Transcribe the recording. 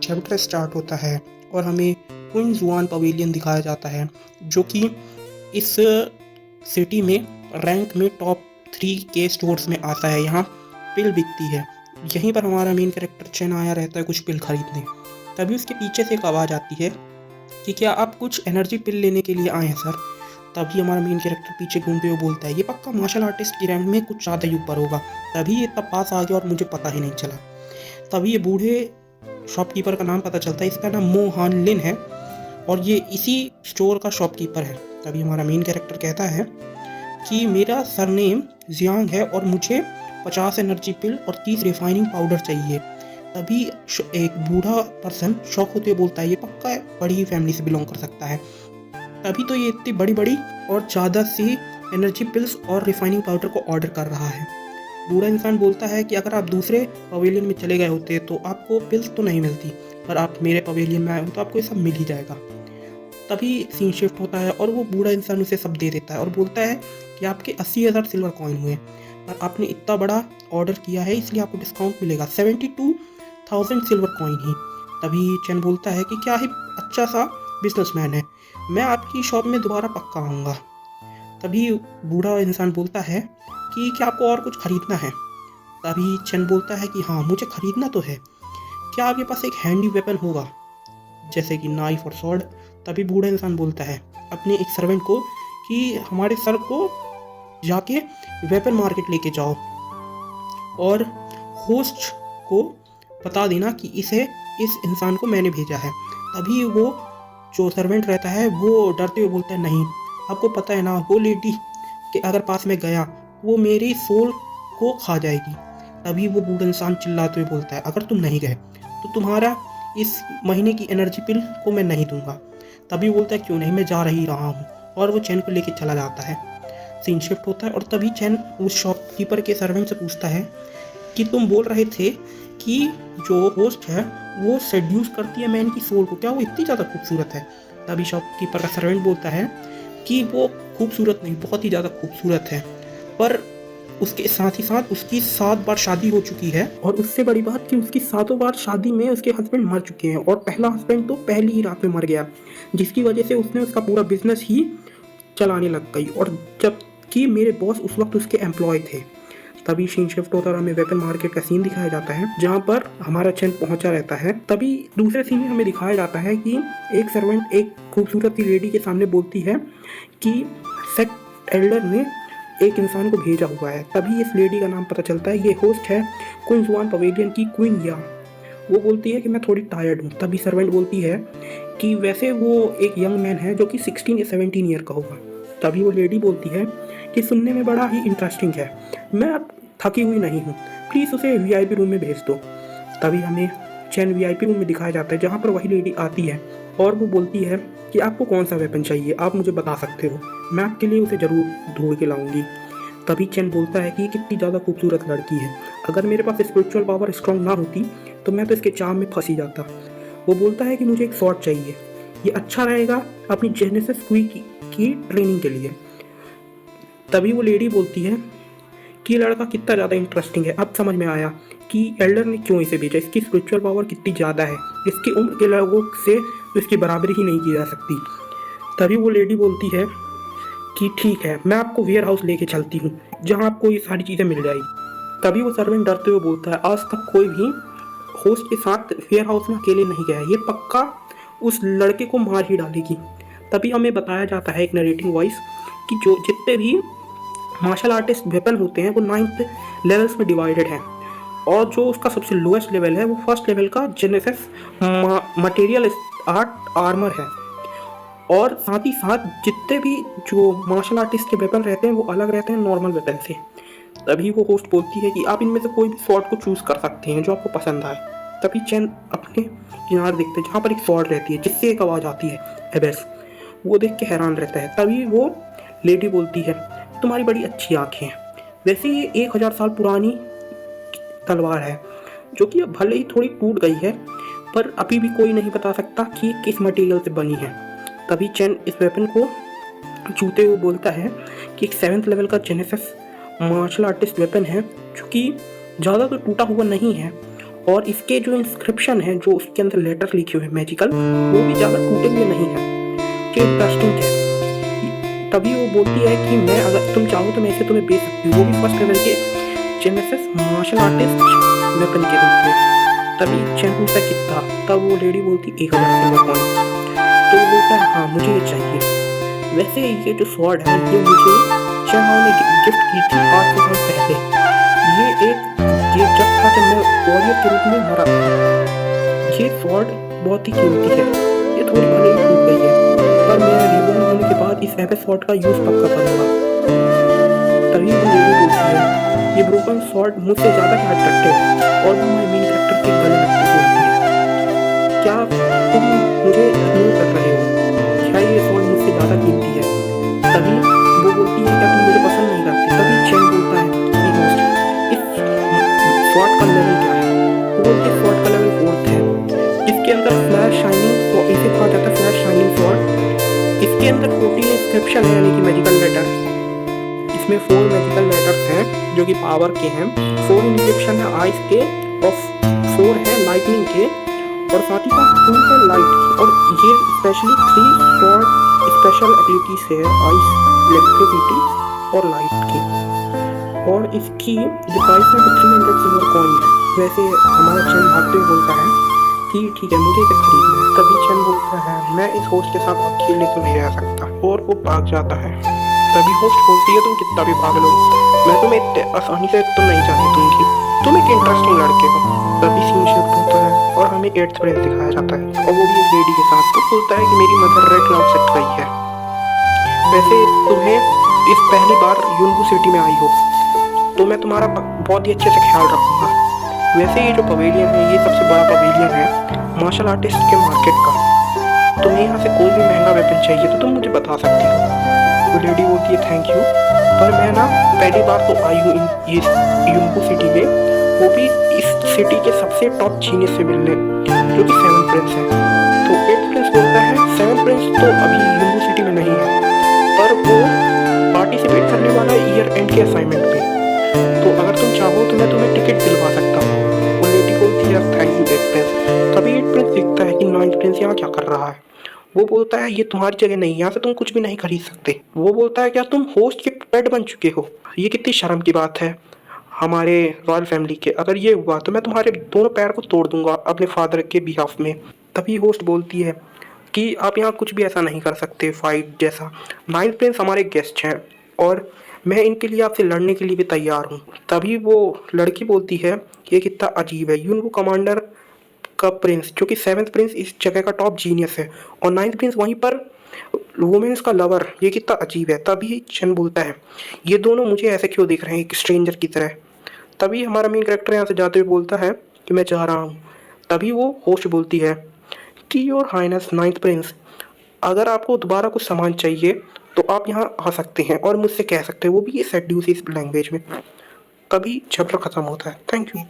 Chapter start होता है और हमें क्वीन जुआन पवेलियन दिखाया जाता है, जो कि इस सिटी में रैंक में टॉप 3 के स्टोर्स में आता है। यहाँ पिल बिकती है। यहीं पर हमारा मेन कैरेक्टर चेन आया रहता है कुछ पिल खरीदने। तभी उसके पीछे से एक आवाज़ आती है कि क्या आप कुछ एनर्जी पिल लेने के लिए आए हैं सर। तभी हमारा मेन कैरेक्टर पीछे घूमते हुए बोलता है ये पक्का मार्शल आर्टिस्ट की रैंक में कुछ ज़्यादा ही ऊपर होगा। तभी ये तब पास आ गया और मुझे पता ही नहीं चला। तभी ये बूढ़े शॉपकीपर का नाम पता चलता है, इसका नाम मो हान लिन है और ये इसी स्टोर का शॉपकीपर है। तभी हमारा मेन कैरेक्टर कहता है कि मेरा सरनेम जियांग है और मुझे 50 एनर्जी पिल और 30 रिफाइनिंग पाउडर चाहिए। तभी एक बूढ़ा पर्सन शॉक होते हुए बोलता है ये पक्का बड़ी ही फैमिली से बिलोंग कर सकता है। तभी तो ये इतनी बड़ी बड़ी और ज़्यादा सी एनर्जी पिल्स और रिफाइनिंग पाउडर को ऑर्डर कर रहा है। बूढ़ा इंसान बोलता है कि अगर आप दूसरे पवेलियन में चले गए होते तो आपको पिल्स तो नहीं मिलती, पर आप मेरे पवेलियन में आए हो तो आपको ये सब मिल ही जाएगा। तभी सीन शिफ्ट होता है और वो बूढ़ा इंसान उसे सब दे देता है और बोलता है कि आपके 80,000 सिल्वर कॉइन हुए, पर आपने इतना बड़ा ऑर्डर किया है इसलिए आपको डिस्काउंट मिलेगा 72,000 सिल्वर कॉइन ही। तभी चैन बोलता है कि क्या ही अच्छा सा बिजनेसमैन है, मैं आपकी शॉप में दोबारा पक्का आऊँगा। तभी बूढ़ा इंसान बोलता है कि क्या आपको और कुछ खरीदना है। तभी चैन बोलता है कि हाँ मुझे खरीदना तो है, क्या आपके पास एक हैंडी वेपन होगा जैसे कि नाइफ और स्वॉर्ड। तभी बूढ़ा इंसान बोलता है अपने एक सर्वेंट को कि हमारे सर को जाके वेपन मार्केट लेके जाओ और होस्ट को बता देना कि इस इंसान को मैंने भेजा है। तभी वो जो सर्वेंट रहता है वो डरते हुए बोलता है नहीं, आपको पता है ना वो लेडी कि अगर पास में गया वो मेरी सोल को खा जाएगी। तभी वो बूढ़ा इंसान चिल्लाते हुए बोलता है अगर तुम नहीं गए तो तुम्हारा इस महीने की एनर्जी पिल को मैं नहीं दूंगा। तभी बोलता है क्यों नहीं, मैं जा ही रहा हूँ, और वो चैन को लेके चला जाता है। सीन शिफ्ट होता है और तभी चैन उस शॉपकीपर के सर्वेंट से पूछता है कि तुम बोल रहे थे कि जो होस्ट है वो सेड्यूस करती है मैन की सोल को, क्या वो इतनी ज़्यादा खूबसूरत है। तभी शॉपकीपर का सर्वेंट बोलता है कि वो खूबसूरत नहीं, बहुत ही ज़्यादा खूबसूरत है, पर उसके साथ ही साथ उसकी 7 बार शादी हो चुकी है और उससे बड़ी बात कि उसकी 7 बार शादी में उसके हस्बैंड मर चुके हैं और पहला हस्बैंड तो पहली ही रात में मर गया, जिसकी वजह से उसने उसका पूरा बिजनेस ही चलाने लग गई और जबकि मेरे बॉस उस वक्त उसके एम्प्लॉय थे। तभी सीन शिफ्ट होता है, हमें वेपन मार्केट का सीन दिखाया जाता है जहाँ पर हमारा चैन पहुंचा रहता है। तभी दूसरे सीन में हमें दिखाया जाता है कि एक सर्वेंट एक खूबसूरत सी लेडी के सामने बोलती है कि सेक्ट एल्डर ने एक इंसान को भेजा हुआ है। तभी इस लेडी का नाम पता चलता है, ये होस्ट है क्वीन जुआन पवेलियन की क्वीन या। वो बोलती है कि मैं थोड़ी टायर्ड हूँ। तभी सर्वेंट बोलती है कि वैसे वो एक यंग मैन है जो कि 16 या 17 ईयर का होगा। तभी वो लेडी बोलती है कि सुनने में बड़ा ही इंटरेस्टिंग है, मैं अब थकी हुई नहीं हूँ, प्लीज़ उसे वीआईपी रूम में भेज दो। तभी हमें चैन वीआईपी रूम में दिखाया जाता है जहाँ पर वही लेडी आती है और वो बोलती है कि आपको कौन सा वेपन चाहिए, आप मुझे बता सकते हो, मैं आपके लिए उसे ज़रूर ढूंढ के लाऊंगी। तभी चैन बोलता है कि कितनी ज़्यादा खूबसूरत लड़की है, अगर मेरे पास स्पिरिचुअल पावर स्ट्रांग ना होती तो मैं तो इसके चाम में फंस ही जाता। वो बोलता है कि मुझे एक स्वॉर्ड चाहिए, ये अच्छा रहेगा अपनी जेनेसिस क्वी की ट्रेनिंग के लिए। तभी वो लेडी बोलती है कि लड़का कितना ज़्यादा इंटरेस्टिंग है, अब समझ में आया कि एल्डर ने क्यों इसे भेजा, इसकी स्पिरिचुअल पावर कितनी ज़्यादा है, इसकी उम्र के लोगों से इसकी बराबरी ही नहीं की जा सकती। तभी वो लेडी बोलती है कि ठीक है, मैं आपको वेयर हाउस लेके चलती हूँ जहाँ आपको ये सारी चीज़ें मिल जाएगी। तभी वो सर्वेंट डरते हुए बोलता है आज तक कोई भी होस्ट के साथ वेयर हाउस में अकेले नहीं गया, ये पक्का उस लड़के को मार ही डालेगी। तभी हमें बताया जाता है एक नरेटिंग वॉइस कि जो जितने भी मार्शल आर्टिस्ट वेपन होते हैं वो 9th लेवल्स में डिवाइडेड हैं और जो उसका सबसे लोएस्ट लेवल है वो फर्स्ट लेवल का जेनेसिस मटेरियल आर्ट आर्मर है। और साथ ही साथ जितने भी जो मार्शल आर्टिस्ट के वेपन रहते हैं वो अलग रहते हैं नॉर्मल वेपन से। तभी वो होस्ट बोलती है कि आप इनमें से कोई भी स्वॉर्ड को चूज़ कर सकते हैं जो आपको पसंद आए। तभी चैन अपने किनारे देखते हैं जहाँ पर एक स्वॉर्ड रहती है जिससे एक आवाज़ आती है एबेस। वो देख के हैरान रहता है। तभी वो लेडी बोलती है तुम्हारी बड़ी अच्छी आँखें हैं, वैसे ये 1000 साल पुरानी तलवार है जो कि अब भले ही थोड़ी टूट गई है, पर अभी भी कोई नहीं बता सकता कि किस मटेरियल से बनी है। तभी चैन इस वेपन को छूते हुए बोलता है कि एक 7th लेवल का जेनेसिस मार्शल आर्टिस्ट वेपन है जो कि ज़्यादा तो टूटा हुआ नहीं है और इसके जो इंस्क्रिप्शन है, जो उसके अंदर लेटर लिखे हुए मैजिकल, वो भी ज़्यादा टूटेंगे नहीं है, कि इंटरेस्टिंग है। तभी वो बोलती है कि मैं, अगर तुम चाहो तो मैं इसे तुम्हें बेच सकती हूँ, वो भी फर्स्ट लेवल के जेनेसिस मार्शल आर्टिस्ट वेपन के रूप में। तभी चैन पूछता है कितना, तब वो लेडी बोलती 1000 सिल्वर कॉइन। तो वो बोलता है हाँ मुझे ये चाहिए। वैसे ये जो स्वॉर्ड है ये मुझे चैन हाउ ने गिफ्ट की थी 8 साल पहले। ये जब था जब मैं वॉरियर के रूप में मरा था। ये स्वॉर्ड बहुत ही कीमती है। ये थोड़ी भले ही टूट गई है, पर मैं रिबॉर्न होने के बाद इस एपिक स्वॉर्ड का यूज पक्का करूंगा। तभी वो लेडी बोलती है ये ब्रोकन स्वॉर्ड मुझसे ज़्यादा ही अट्रैक्टिव है और वो माय मेन कैरेक्टर के गले लगती बोलती है क्या तुम मुझे इग्नोर कर रहे हो, क्या ये स्वॉर्ड मुझसे ज़्यादा कीमती है। तभी वो बोलती है क्या तुम मुझे पसंद नहीं करती। तभी चैन बोलता है इस स्वॉर्ड का लेवल क्या है। वो बोलती है स्वॉर्ड का लेवल 4th है। इसके अंदर फ्लैश शाइनिंग, इसे कहा जाता है फ्लैश शाइनिंग स्वॉर्ड। इसके अंदर 14 इंस्क्रिप्शन है, यानी कि मैजिकल लेटर। इसमें 4 मैजिकल लेटर्स हैं जो कि पावर के हैं। 4 इंस्क्रिप्शन है आइस के और 4 है लाइटनिंग के और साथ ही साथ 2 है लाइट की। और ये स्पेशली 3 स्वॉर्ड स्पेशल एबिलिटीज है आइस, इलेक्ट्रिसिटी और लाइट की। और इसकी जो प्राइस है वो 300 सिल्वर कॉइन है। वैसे हमारा चैन भागते हुए बोलता है कि ठीक है मुझे इसे खरीदना है। तभी चैन बोलता है मैं इस होस्ट के साथ अकेले तो नहीं रह सकता, और वो भाग जाता है। तभी होस्ट बोलती है तुम कितना भी भाग लो, मैं तुम्हें इतने आसानी से तो नहीं जाने दूंगी, तुम एक इंटरेस्टिंग लड़के हो। तभी सीन शिफ्ट होता है और हमें 8th प्रिंस दिखाया जाता है, और वो भी एक लेडी के साथ। तो बोलता है कि मेरी मदर रेड क्लाउड से गई है। वैसे तुम्हें इस पहली बार यूनबू सिटी में आई हो तो मैं तुम्हारा बहुत ही अच्छे से ख्याल रखूंगा। वैसे ये जो पवेलियन है ये सबसे बड़ा पवेलियन है मार्शल आर्टिस्ट के मार्केट का। तुम्हें यहाँ से कोई भी महंगा वेपन चाहिए तो तुम मुझे बता सकती हो। वो लेडी बोलती है थैंक यू, पर मैं ना पहली बार तो आई हूँ ये यूनबू सिटी में, वो भी इस सिटी के सबसे टॉप जीनियस से मिलने, जो कि 7th प्रिंस है। तो 8th प्रिंस बोलता है 7th प्रिंस तो अभी यूनबू सिटी में नहीं है, पर वो पार्टिसिपेट करने वाला है ईयर एंड के असाइनमेंट पे। तो अगर तुम चाहो तो मैं तुम्हें टिकट दिलवा सकता हूँ। वो लेडी बोलती है थैंक यू 8th प्रिंस। तभी 8th प्रिंस देखता है कि 9th प्रिंस यहाँ क्या कर रहा है। वो बोलता है ये तुम्हारी जगह नहीं, यहाँ से तुम कुछ भी नहीं खरीद सकते। वो बोलता है क्या तुम होस्ट के पेट बन चुके हो, ये कितनी शर्म की बात है हमारे रॉयल फैमिली के। अगर ये हुआ तो मैं तुम्हारे दोनों पैर को तोड़ दूंगा अपने फादर के बिहाफ में। तभी होस्ट बोलती है कि आप यहाँ कुछ भी ऐसा नहीं कर सकते फाइट जैसा। 9th प्रिंस हमारे गेस्ट हैं और मैं इनके लिए आपसे लड़ने के लिए भी तैयार हूँ। तभी वो लड़की बोलती है कि ये कितना अजीब है, यूनबू कमांडर का प्रिंस जो कि 7th प्रिंस इस जगह का टॉप जीनियस है और 9th प्रिंस वहीं पर वुमेन्स का लवर, ये कितना अजीब है। तभी चैन बोलता है ये दोनों मुझे ऐसे क्यों देख रहे हैं एक स्ट्रेंजर की तरह। तभी हमारा मेन कैरेक्टर यहाँ से जाते हुए बोलता है कि मैं जा रहा हूँ। तभी वो होस्ट बोलती है कि योर हाइनेस 9th प्रिंस, अगर आपको दोबारा कुछ सामान चाहिए तो आप यहाँ आ सकते हैं और मुझसे कह सकते हैं, वो भी ये सेड्यूसिव लैंग्वेज में। तभी चैप्टर खत्म होता है। Thank you.